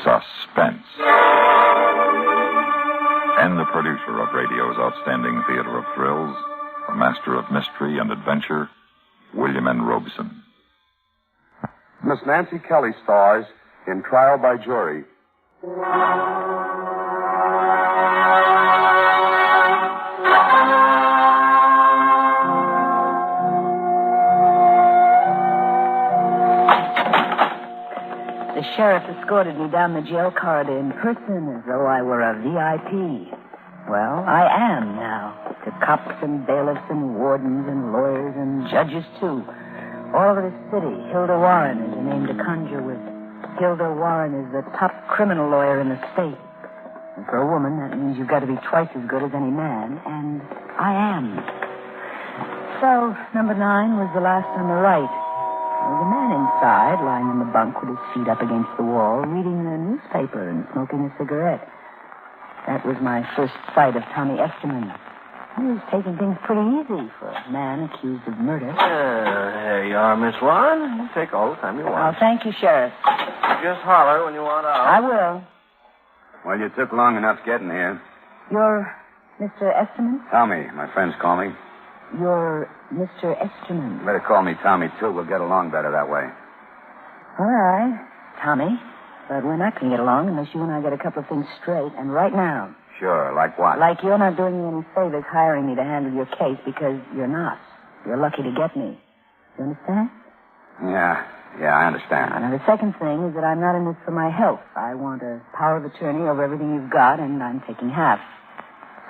Suspense. And the producer of radio's outstanding theater of thrills, a master of mystery and adventure, William N. Robeson. Miss Nancy Kelly stars in Trial by Jury. The sheriff escorted me down the jail corridor in person as though I were a VIP. Well, I am now. To cops and bailiffs and wardens and lawyers and judges, too. All over the city, Hilda Warren is a name to conjure with. Hilda Warren is the top criminal lawyer in the state. And for a woman, that means you've got to be twice as good as any man. And I am. So, number 9 was the last on the right. There was a man inside, lying on the bunk with his feet up against the wall, reading the newspaper and smoking a cigarette. That was my first sight of Tommy Esterman. He was taking things pretty easy for a man accused of murder. Here you are, Miss Warren. You take all the time you Oh, want. thank you, Sheriff. Just holler when you want out. I will. Well, you took long enough getting here. You're Mr. Esterman? Tommy, my friends call me. You're Mr. Esterman. You better call me Tommy, too. We'll get along better that way. All right, Tommy. But we're not going to get along unless you and I get a couple of things straight, and right now. Sure, like what? Like you're not doing me any favors hiring me to handle your case because you're not. You're lucky to get me. You understand? Yeah, I understand. Now, the second thing is that I'm not in this for my health. I want a power of attorney over everything you've got, and I'm taking half.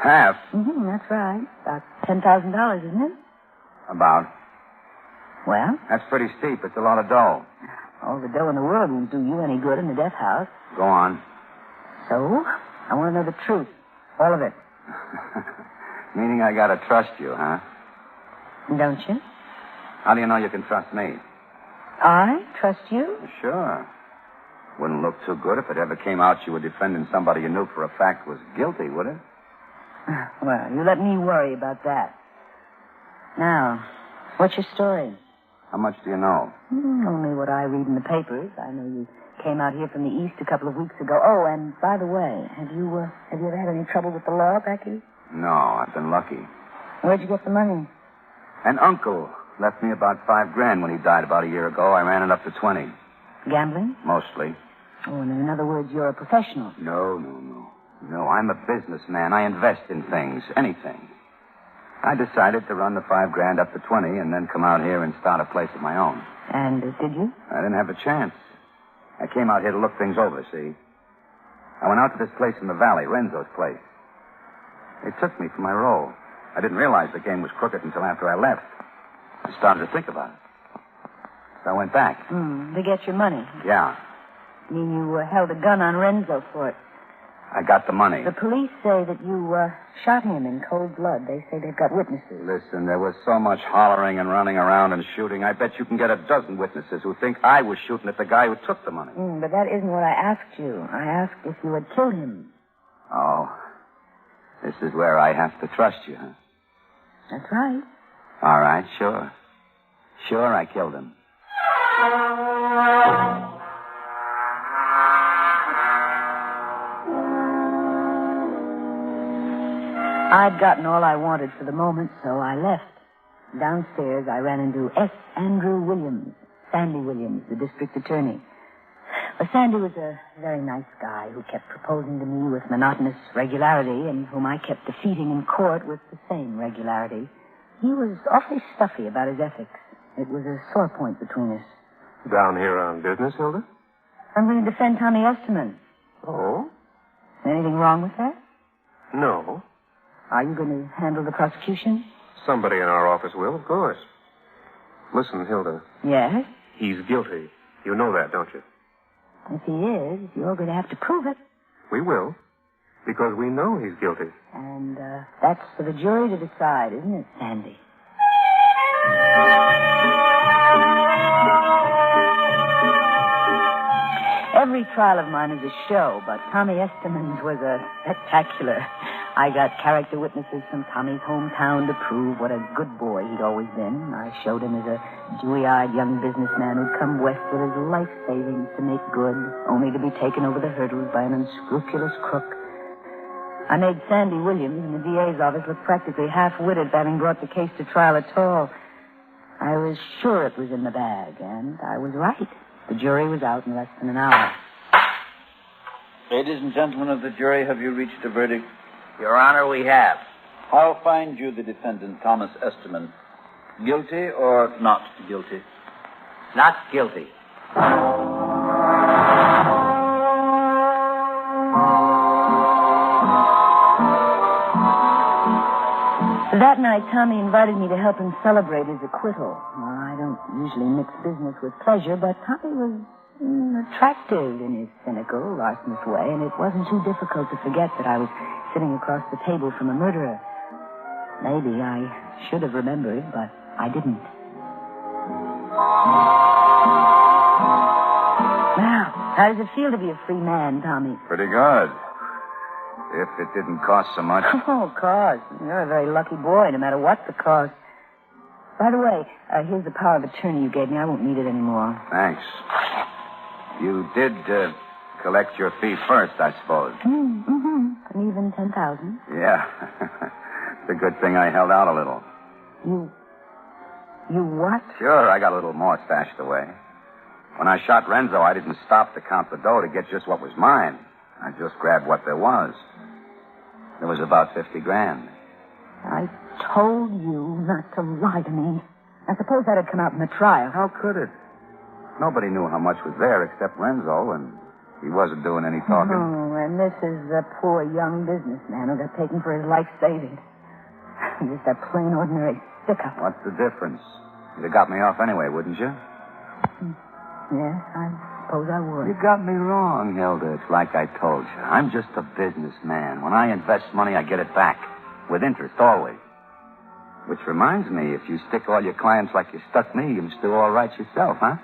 Half? Mm-hmm, that's right. About $10,000, isn't it? About. Well? That's pretty steep. It's a lot of dough. All the dough in the world won't do you any good in the death house. Go on. So, I want to know the truth. All of it. Meaning I gotta trust you, huh? Don't you? How do you know you can trust me? I trust you? Sure. Wouldn't look too good if it ever came out you were defending somebody you knew for a fact was guilty, would it? Well, you let me worry about that. Now, what's your story? How much do you know? Only what I read in the papers. I know you came out here from the East a couple of weeks ago. Oh, and by the way, have you ever had any trouble with the law, Becky? No, I've been lucky. Where'd you get the money? An uncle left me about $5,000 when he died about a year ago. I ran it up to 20. Gambling? Mostly. Oh, and in other words, you're a professional. No, I'm a businessman. I invest in things, anything. I decided to run the $5,000 up to 20 and then come out here and start a place of my own. And did you? I didn't have a chance. I came out here to look things over, see? I went out to this place in the valley, Renzo's place. They took me for my role. I didn't realize the game was crooked until after I left. I started to think about it. So I went back. To get your money. Yeah. You mean you held a gun on Renzo for it? I got the money. The police say that you shot him in cold blood. They say they've got witnesses. Listen, there was so much hollering and running around and shooting. I bet you can get a dozen witnesses who think I was shooting at the guy who took the money. But that isn't what I asked you. I asked if you had killed him. Oh. This is where I have to trust you, huh? That's right. All right, sure. Sure, I killed him. I'd gotten all I wanted for the moment, so I left. Downstairs, I ran into S. Andrew Williams, Sandy Williams, the district attorney. Well, Sandy was a very nice guy who kept proposing to me with monotonous regularity and whom I kept defeating in court with the same regularity. He was awfully stuffy about his ethics. It was a sore point between us. Down here on business, Hilda? I'm going to defend Tommy Esterman. Oh? Anything wrong with that? No. Are you going to handle the prosecution? Somebody in our office will, of course. Listen, Hilda. Yes? He's guilty. You know that, don't you? If he is, you're going to have to prove it. We will. Because we know he's guilty. And that's for the jury to decide, isn't it, Sandy? Every trial of mine is a show, but Tommy Esterman's was a spectacular. I got character witnesses from Tommy's hometown to prove what a good boy he'd always been. I showed him as a dewy-eyed young businessman who'd come west with his life savings to make good, only to be taken over the hurdles by an unscrupulous crook. I made Sandy Williams in the DA's office look practically half-witted for having brought the case to trial at all. I was sure it was in the bag, and I was right. The jury was out in less than an hour. Ladies and gentlemen of the jury, have you reached a verdict? Your Honor, we have. I'll find you the defendant, Thomas Esterman, guilty or not guilty? Not guilty. That night, Tommy invited me to help him celebrate his acquittal. Well, I don't usually mix business with pleasure, but Tommy was attractive in his cynical, larcenous way, and it wasn't too difficult to forget that I was sitting across the table from a murderer. Maybe I should have remembered, but I didn't. Now, how does it feel to be a free man, Tommy? Pretty good. If it didn't cost so much. Oh, cost. You're a very lucky boy, no matter what the cost. By the way, here's the power of attorney you gave me. I won't need it anymore. Thanks. You did collect your fee first, I suppose. Mm-hmm. An even 10,000. Yeah. It's a good thing I held out a little. You what? Sure, I got a little more stashed away. When I shot Renzo, I didn't stop to count the dough to get just what was mine. I just grabbed what there was. There was about 50 grand. I told you not to lie to me. I suppose that had come out in the trial. How could it? Nobody knew how much was there except Renzo, and he wasn't doing any talking. Oh, and this is the poor young businessman who got taken for his life savings. Just a plain ordinary stick-up. What's the difference? You'd have got me off anyway, wouldn't you? Yes, I suppose I would. You got me wrong, Hilda. It's like I told you. I'm just a businessman. When I invest money, I get it back. With interest, always. Which reminds me, if you stick all your clients like you stuck me, you must do all right yourself, huh?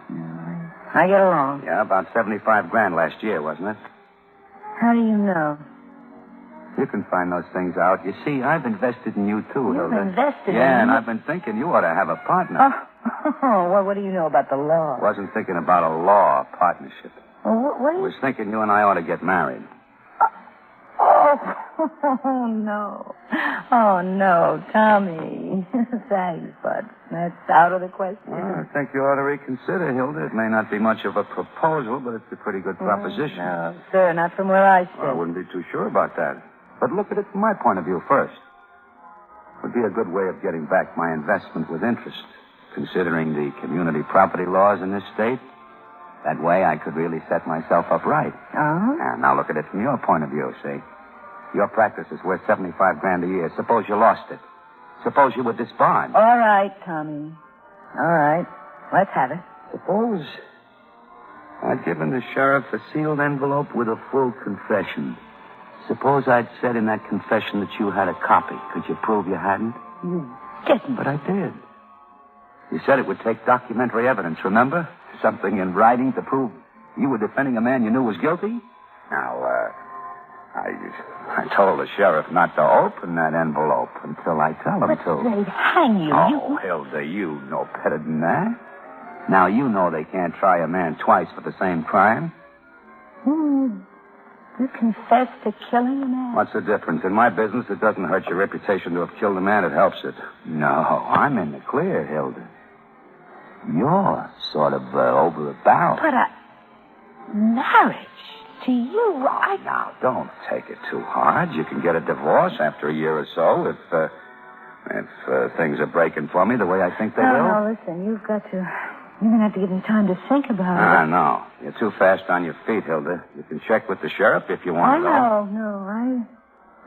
I get along. Yeah, about 75 grand last year, wasn't it? How do you know? You can find those things out. You see, I've invested in you, too, You've Hilda. invested in Yeah, and me? I've been thinking you ought to have a partner. Oh, well, what do you know about the law? Wasn't thinking about a law partnership. Well, what do you... Was thinking you and I ought to get married. Oh, no. Oh, no, Tommy. Thanks, but that's out of the question. Well, I think you ought to reconsider, Hilda. It may not be much of a proposal, but it's a pretty good proposition. No, sir, not from where I sit. Well, I wouldn't be too sure about that. But look at it from my point of view first. It would be a good way of getting back my investment with interest, considering the community property laws in this state. That way I could really set myself up right. Oh? And now look at it from your point of view, see? Your practice is worth 75 grand a year. Suppose you lost it. Suppose you were disbarred. All right, Tommy. All right. Let's have it. Suppose I'd given the sheriff a sealed envelope with a full confession. Suppose I'd said in that confession that you had a copy. Could you prove you hadn't? You didn't. But I did. You said it would take documentary evidence, remember? Something in writing to prove you were defending a man you knew was guilty? Now, I told the sheriff not to open that envelope until I tell him But to. they'd hang you. Oh, Hilda, you know better than that. Now, you know they can't try a man twice for the same crime. You confessed to killing a man? What's the difference? In my business, it doesn't hurt your reputation to have killed a man. It helps it. No, I'm in the clear, Hilda. You're sort of over a barrel. But marriage to you, Now, don't take it too hard. You can get a divorce after a year or so if things are breaking for me the way I think they will. No, listen, you're going to have to give me time to think about it. No. You're too fast on your feet, Hilda. You can check with the sheriff if you want to go. No, I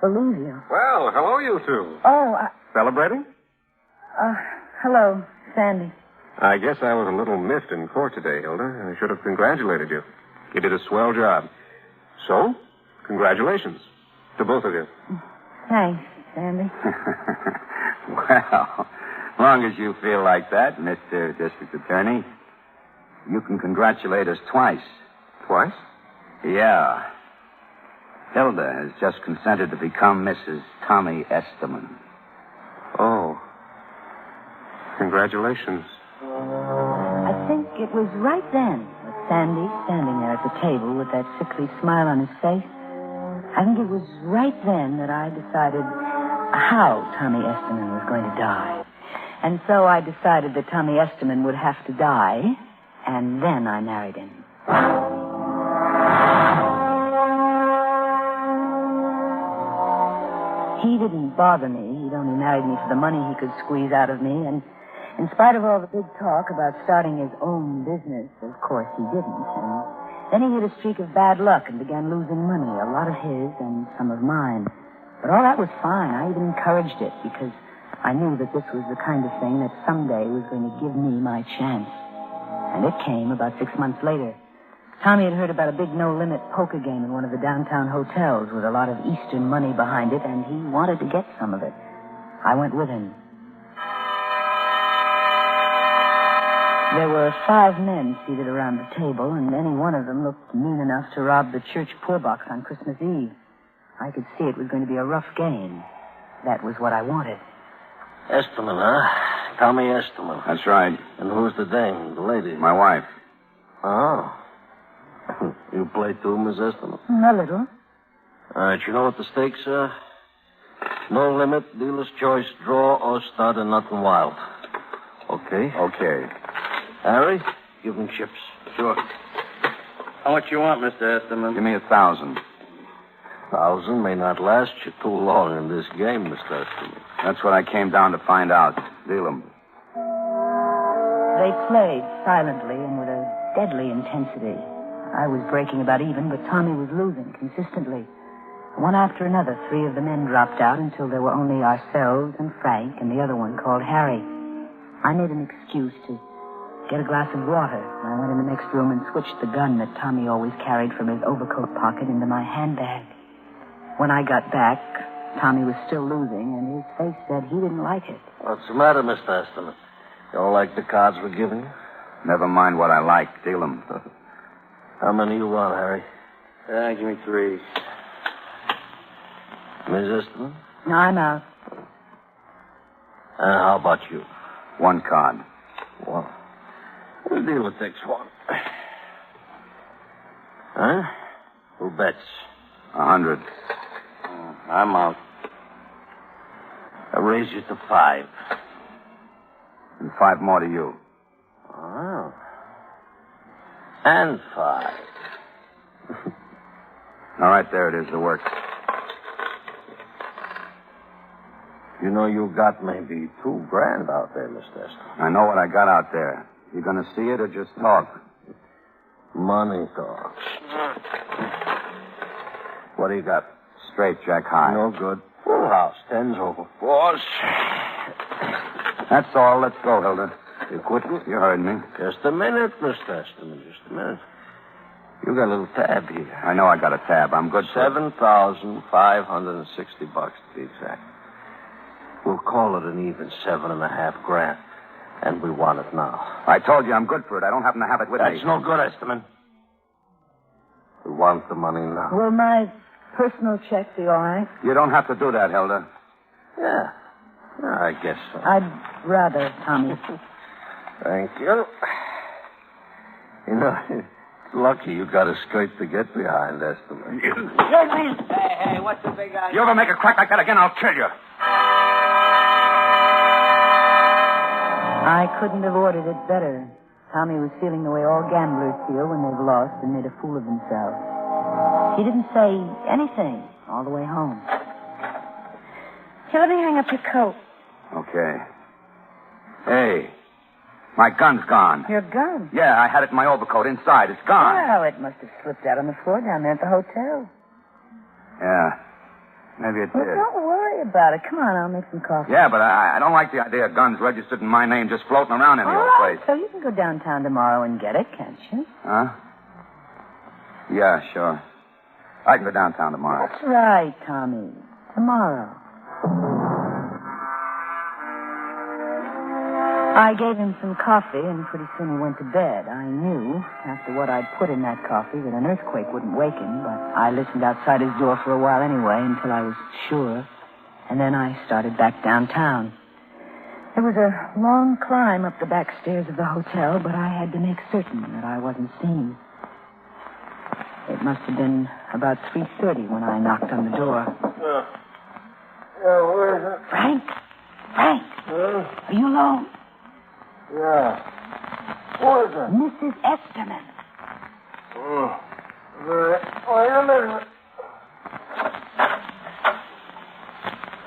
believe you. Well, hello, you two. Oh, Celebrating? hello, Sandy. I guess I was a little miffed in court today, Hilda. I should have congratulated you. You did a swell job. So, congratulations to both of you. Thanks, Sandy. Well, as long as you feel like that, Mr. District Attorney, you can congratulate us twice. Twice? Yeah. Hilda has just consented to become Mrs. Tommy Esterman. Oh. Congratulations. I think it was right then, with Sandy standing there at the table with that sickly smile on his face. I think it was right then that I decided how Tommy Esterman was going to die. And so I decided that Tommy Esterman would have to die, and then I married him. He didn't bother me. He'd only married me for the money he could squeeze out of me, and in spite of all the big talk about starting his own business, of course he didn't. And then he hit a streak of bad luck and began losing money, a lot of his and some of mine. But all that was fine. I even encouraged it because I knew that this was the kind of thing that someday was going to give me my chance. And it came about 6 months later. Tommy had heard about a big no-limit poker game in one of the downtown hotels with a lot of Eastern money behind it, and he wanted to get some of it. I went with him. There were 5 men seated around the table, and any one of them looked mean enough to rob the church poor box on Christmas Eve. I could see it was going to be a rough game. That was what I wanted. Esterman, huh? Tommy Esterman. That's right. And who's the dame, the lady? My wife. Oh. You play too, Miss Esterman? A little. All right, you know what the stakes are? No limit, dealer's choice, draw, or start, and nothing wild. Okay? Okay. Harry, give him chips. Sure. How much you want, Mr. Esterman? Give me 1,000. 1,000 may not last you too long in this game, Mr. Esterman. That's what I came down to find out. Deal 'em. They played silently and with a deadly intensity. I was breaking about even, but Tommy was losing consistently. One after another, 3 of the men dropped out until there were only ourselves and Frank and the other one called Harry. I made an excuse to get a glass of water. I went in the next room and switched the gun that Tommy always carried from his overcoat pocket into my handbag. When I got back, Tommy was still losing, and his face said he didn't like it. What's the matter, Mr. Esterman? You don't like the cards we're giving you? Never mind what I like. Deal 'em. How many you want, Harry? Give me 3. Miss Esterman? No, I'm out. And how about you? 1 card. Well, the dealer takes 1. Huh? Who bets? 100. I'm out. I raise you to 5. And 5 more to you. Oh. And 5. All right, there it is, the works. You know you got maybe $2,000 out there, Mr. Esterman. I know what I got out there. You gonna see it or just talk? Money talks. What do you got? Straight, Jack high. No good. Full house. 10's over. Boss. That's all. Let's go, Hilda. You quitting? You heard me. Just a minute, Mr. Esterman. Just a minute. You got a little tab here. I know I got a tab. I'm good for $7,560 to be exact. We'll call it an even $7.5 grand. And we want it now. I told you I'm good for it. I don't happen to have it with me. That's no good, Esterman. We want the money now. Will my personal check be all right? You don't have to do that, Hilda. Yeah. I guess so. I'd rather, Tommy. Thank you. You know, it's lucky you got a skirt to get behind, Esterman. Hey, what's the big idea? You ever make a crack like that again, I'll kill you. I couldn't have ordered it better. Tommy was feeling the way all gamblers feel when they've lost and made a fool of themselves. He didn't say anything all the way home. Here, let me hang up your coat. Okay. Hey, my gun's gone. Your gun? Yeah, I had it in my overcoat inside. It's gone. Well, it must have slipped out on the floor down there at the hotel. Yeah, maybe it Well, did. don't worry about it. Come on, I'll make some coffee. Yeah, but I don't like the idea of guns registered in my name just floating around in the All old right, place. so you can go downtown tomorrow and get it, can't you? Huh? Yeah, sure. I can go downtown tomorrow. That's right, Tommy. Tomorrow. I gave him some coffee, and pretty soon he went to bed. I knew, after what I'd put in that coffee, that an earthquake wouldn't wake him, but I listened outside his door for a while anyway, until I was sure. And then I started back downtown. There was a long climb up the back stairs of the hotel, but I had to make certain that I wasn't seen. It must have been about 3:30 when I knocked on the door. Where is it? Frank? Frank? Are you alone? Yeah. Who is it? Mrs. Esterman. Wait a minute.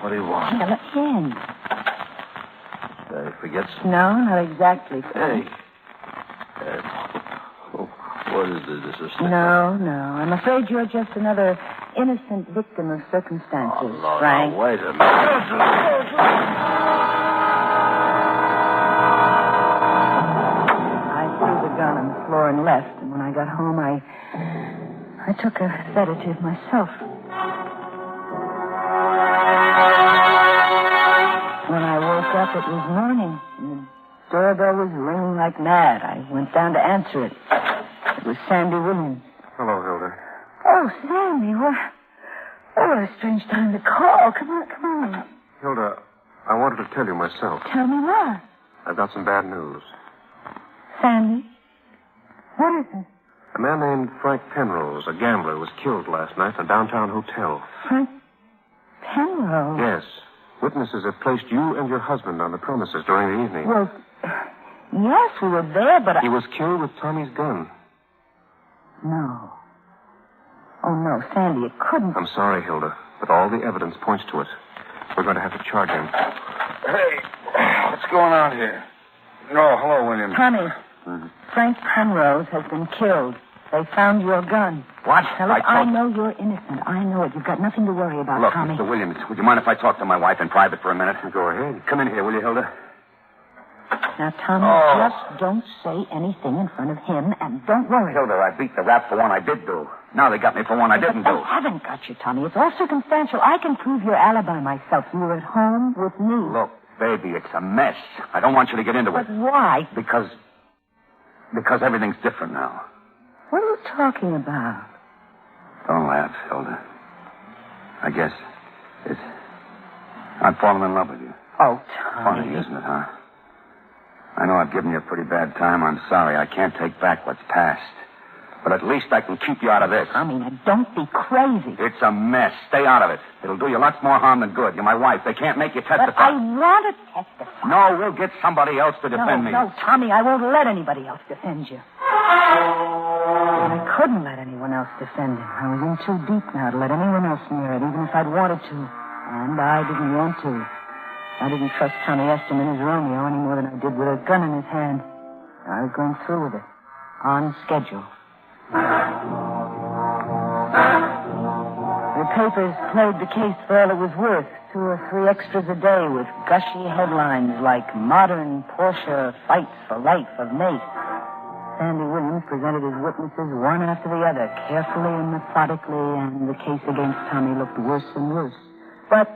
What do you want? Yeah, let me in. Did I forget something? No, not exactly. Hey. What is this? This is... No. I'm afraid you're just another innocent victim of circumstances, Oh, no, Frank. no, wait a minute. Gun on the floor and left, and when I got home, I took a sedative myself. When I woke up, it was morning, and the doorbell was ringing like mad. I went down to answer it. It was Sandy Williams. Hello, Hilda. Oh, Sandy, what a strange time to call. Come on. Hilda, I wanted to tell you myself. Tell me what? I've got some bad news. Sandy? What is it? A man named Frank Penrose, a gambler, was killed last night in a downtown hotel. Frank Penrose? Yes. Witnesses have placed you and your husband on the premises during the evening. Well, yes, we were there, but He was killed with Tommy's gun. No. Oh, no, Sandy, it couldn't... I'm sorry, Hilda, but all the evidence points to it. We're going to have to charge him. Hey, what's going on here? Oh, hello, William. Tommy, Frank Penrose has been killed. They found your gun. What? Now, look, I know you're innocent. I know it. You've got nothing to worry about, Look, Tommy. Mr. Williams, would you mind if I talk to my wife in private for a minute? Go ahead. Come in here, will you, Hilda? Now, Tommy, Oh. just don't say anything in front of him, and don't worry. Hilda, I beat the rap for one I did do. Now they got me for one I didn't But do. they haven't got you, Tommy. It's all circumstantial. I can prove your alibi myself. You were at home with me. Look, baby, it's a mess. I don't want you to get into But it. why? Because everything's different now. What are you talking about? Don't laugh, Hilda. I guess I'm falling in love with you. Oh, Funny, Tommy. isn't it, huh? I know I've given you a pretty bad time. I'm sorry. I can't take back what's past. But at least I can keep you out of this. Tommy, now don't be crazy. It's a mess. Stay out of it. It'll do you lots more harm than good. You're my wife. They can't make you But testify. I want to testify. No, we'll get somebody else to defend me. No, Tommy, I won't let anybody else defend you. I couldn't let anyone else defend him. I was in too deep now to let anyone else near it, even if I'd wanted to. And I didn't want to. I didn't trust Tommy Esterman as Romeo any more than I did with a gun in his hand. I was going through with it. On schedule. The papers played the case for all it was worth. 2 or 3 extras a day with gushy headlines like Modern Porsche Fights for Life of Nate. Sandy Williams presented his witnesses one after the other, carefully and methodically, and the case against Tommy looked worse and worse. But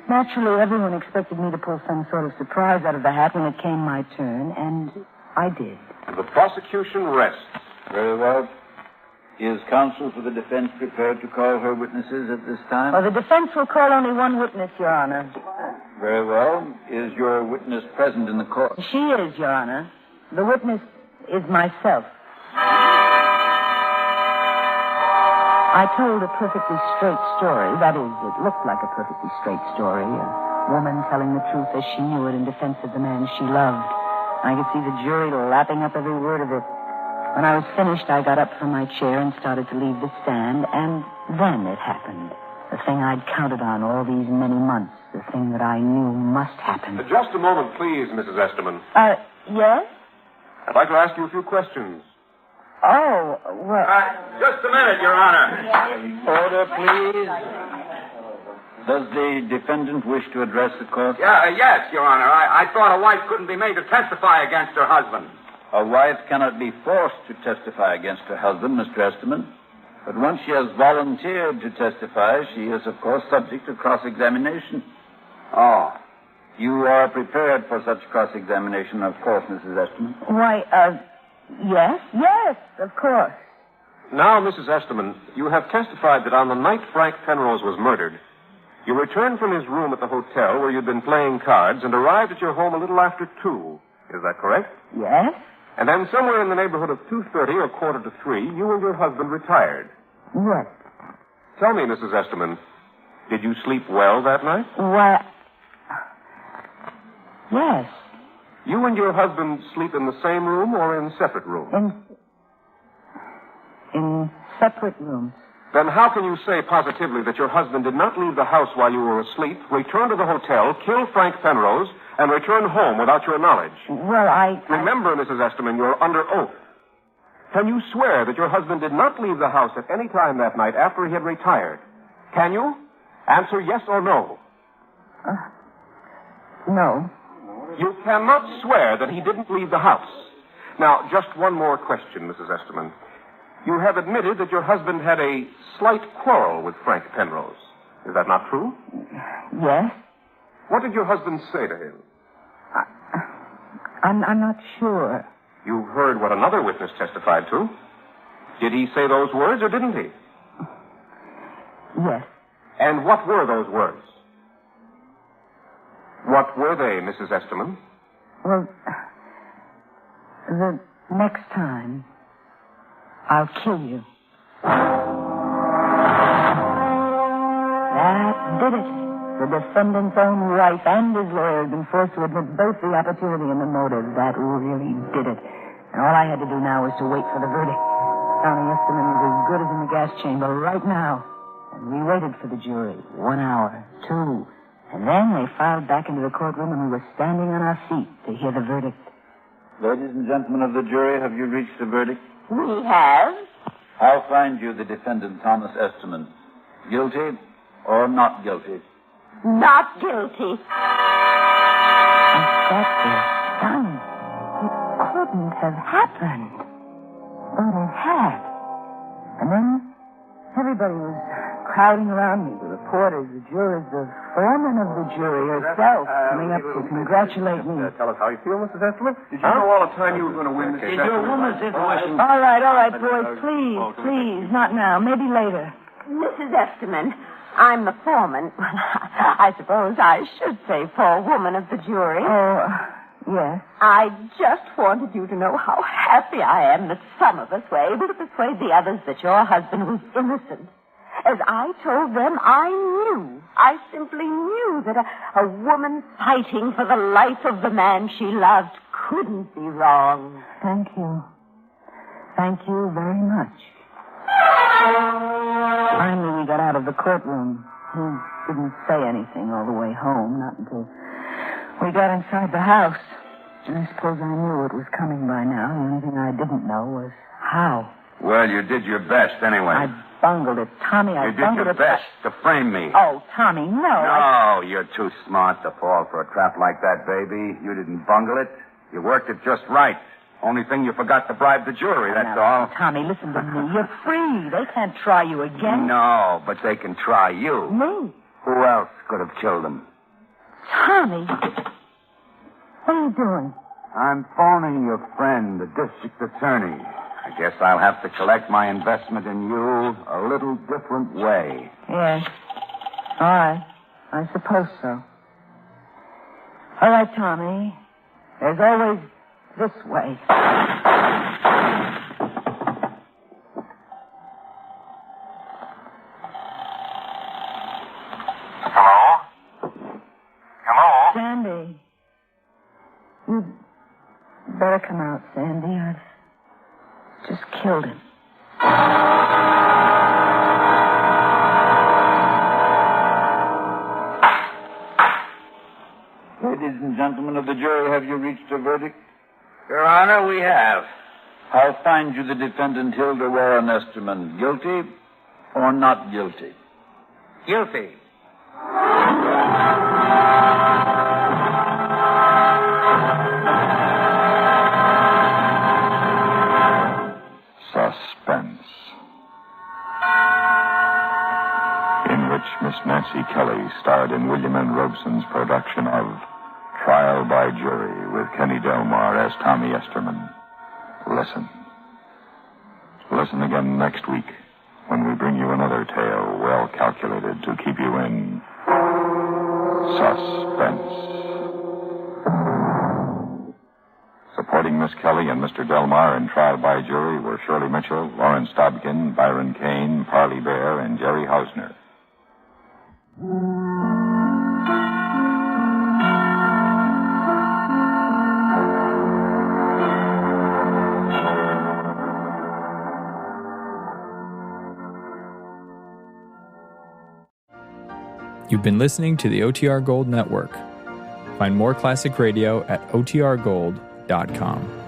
naturally, everyone expected me to pull some sort of surprise out of the hat when it came my turn, and I did. The prosecution rests. Very well. Is counsel for the defense prepared to call her witnesses at this time? Well, the defense will call only one witness, Your Honor. Very well. Is your witness present in the court? She is, Your Honor. The witness is myself. I told a perfectly straight story. That is, it looked like a perfectly straight story. A woman telling the truth as she knew it in defense of the man she loved. I could see the jury lapping up every word of it. When I was finished, I got up from my chair and started to leave the stand, and then it happened. The thing I'd counted on all these many months. The thing that I knew must happen. Just a moment, please, Mrs. Esterman. Yes? I'd like to ask you a few questions. Oh, well... Just a minute, Your Honor. Order, please. Does the defendant wish to address the court? Yes, Your Honor. I thought a wife couldn't be made to testify against her husband. A wife cannot be forced to testify against her husband, Mr. Esterman. But once she has volunteered to testify, she is, of course, subject to cross-examination. Oh. You are prepared for such cross-examination, of course, Mrs. Esterman? Why, yes, of course. Now, Mrs. Esterman, you have testified that on the night Frank Penrose was murdered, you returned from his room at the hotel where you'd been playing cards and arrived at your home a little after 2. Is that correct? Yes? And then somewhere in the neighborhood of 2:30 or 2:45, you and your husband retired. Yes. Tell me, Mrs. Esterman, did you sleep well that night? Why, yes. You and your husband sleep in the same room or in separate rooms? In separate rooms. Then how can you say positively that your husband did not leave the house while you were asleep, return to the hotel, kill Frank Penrose, and return home without your knowledge? Well, Remember, Mrs. Esterman, you're under oath. Can you swear that your husband did not leave the house at any time that night after he had retired? Can you? Answer yes or no. No. You cannot swear that he didn't leave the house. Now, just one more question, Mrs. Esterman. You have admitted that your husband had a slight quarrel with Frank Penrose. Is that not true? Yes? What did your husband say to him? I'm not sure. You heard what another witness testified to. Did he say those words or didn't he? Yes. And what were those words? What were they, Mrs. Esterman? Well, the next time, I'll kill you. That did it. The defendant's own wife and his lawyer had been forced to admit both the opportunity and the motive. That really did it. And all I had to do now was to wait for the verdict. Tommy Esterman was as good as in the gas chamber right now. And we waited for the jury. 1 hour, 2. And then they filed back into the courtroom and we were standing on our feet to hear the verdict. Ladies and gentlemen of the jury, have you reached a verdict? We have. How find you the defendant, Thomas Esterman? Guilty or not guilty? Not guilty. I sat there stunned. It couldn't have happened. But it had. And then everybody was crowding around me. The reporters, the jurors, the foreman of the jury herself coming up to congratulate me. Tell us how you feel, Mrs. Esterman. Did you know all the time you were going to win this case? Your woman's intuition. All right, boys. Please. Not now. Maybe later. Mrs. Esterman, I'm the foreman. I suppose I should say forewoman of the jury. Oh, yes. I just wanted you to know how happy I am that some of us were able to persuade the others that your husband was innocent. As I told them, I simply knew that a woman fighting for the life of the man she loved couldn't be wrong. Thank you. Thank you very much. Finally, we got out of the courtroom. He didn't say anything all the way home, not until we got inside the house. I suppose I knew it was coming by now. The only thing I didn't know was how. Well, you did your best anyway. I bungled it, Tommy. You did your best to frame me. Oh, Tommy, no. No, you're too smart to fall for a trap like that, baby. You didn't bungle it. You worked it just right. Only thing you forgot to bribe the jury, that's all. Tommy, listen to me. You're free. They can't try you again. No, but they can try you. Me? Who else could have killed him? Tommy. What are you doing? I'm phoning your friend, the district attorney. I guess I'll have to collect my investment in you a little different way. Yes. All right. I suppose so. All right, Tommy. There's always this way. Hello? Hello? Sandy. You'd better come out, Sandy. I've just killed him. Ladies and gentlemen of the jury, have you reached a verdict? Your Honor, we have. How find you the defendant, Hilda Warren Esterman, guilty or not guilty? Guilty. Suspense. In which Miss Nancy Kelly starred in William N. Robeson's production of Trial by Jury with Kenny Delmar as Tommy Esterman. Listen. Listen again next week when we bring you another tale well calculated to keep you in suspense. Supporting Miss Kelly and Mr. Delmar in Trial by Jury were Shirley Mitchell, Lawrence Dobkin, Byron Kane, Parley Bear, and Jerry Hausner. You've been listening to the OTR Gold Network. Find more classic radio at otrgold.com.